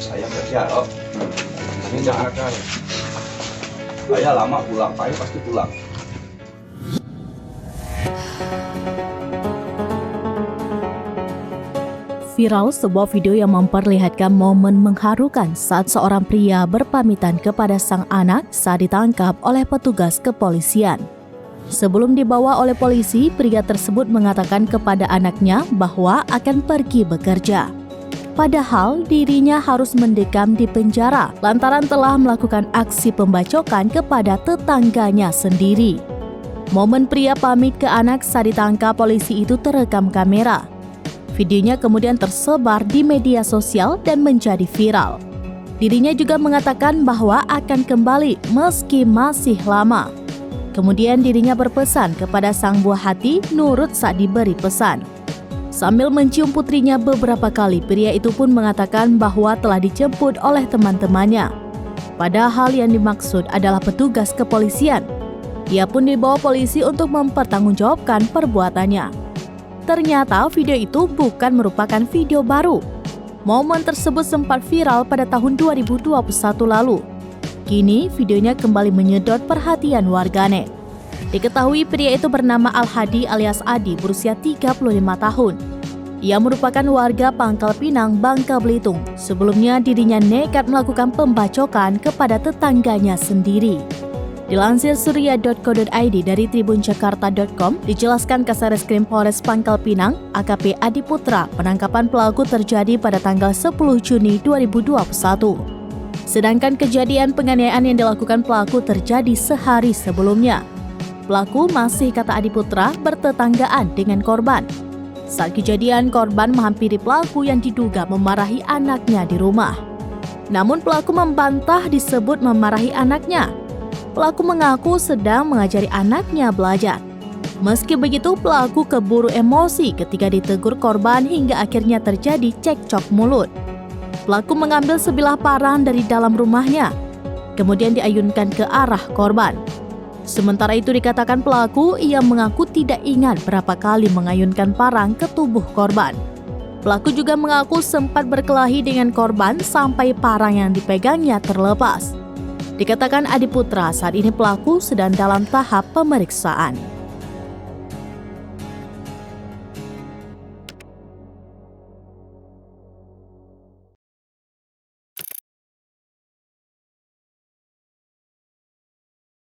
saya kerja loh. Ini jangan kan. Saya lama pulang, Pak pasti pulang. Viral sebuah video yang memperlihatkan momen mengharukan saat seorang pria berpamitan kepada sang anak saat ditangkap oleh petugas kepolisian. Sebelum dibawa oleh polisi, pria tersebut mengatakan kepada anaknya bahwa akan pergi bekerja. Padahal dirinya harus mendekam di penjara lantaran telah melakukan aksi pembacokan kepada tetangganya sendiri. Momen pria pamit ke anak saat ditangkap polisi itu terekam kamera. Videonya kemudian tersebar di media sosial dan menjadi viral. Dirinya juga mengatakan bahwa akan kembali meski masih lama. Kemudian dirinya berpesan kepada sang buah hati nurut saat diberi pesan. Sambil mencium putrinya beberapa kali, pria itu pun mengatakan bahwa telah dijemput oleh teman-temannya. Padahal yang dimaksud adalah petugas kepolisian. Ia pun dibawa polisi untuk mempertanggungjawabkan perbuatannya. Ternyata video itu bukan merupakan video baru. Momen tersebut sempat viral pada tahun 2021 lalu. Kini videonya kembali menyedot perhatian warganet. Diketahui pria itu bernama Al-Hadi alias Adi berusia 35 tahun. Ia merupakan warga Pangkal Pinang, Bangka Belitung. Sebelumnya dirinya nekat melakukan pembacokan kepada tetangganya sendiri. Dilansir surya.co.id dari tribunjakarta.com, dijelaskan Kasareskrim Polres Pangkal Pinang, AKP Adi Putra, penangkapan pelaku terjadi pada tanggal 10 Juni 2021. Sedangkan kejadian penganiayaan yang dilakukan pelaku terjadi sehari sebelumnya. Pelaku masih, kata Adi Putra, bertetanggaan dengan korban. Saat kejadian, korban menghampiri pelaku yang diduga memarahi anaknya di rumah. Namun pelaku membantah disebut memarahi anaknya. Pelaku mengaku sedang mengajari anaknya belajar. Meski begitu, pelaku keburu emosi ketika ditegur korban hingga akhirnya terjadi cekcok mulut. Pelaku mengambil sebilah parang dari dalam rumahnya, kemudian diayunkan ke arah korban. Sementara itu dikatakan pelaku, ia mengaku tidak ingat berapa kali mengayunkan parang ke tubuh korban. Pelaku juga mengaku sempat berkelahi dengan korban sampai parang yang dipegangnya terlepas. Dikatakan Adi Putra, saat ini pelaku sedang dalam tahap pemeriksaan.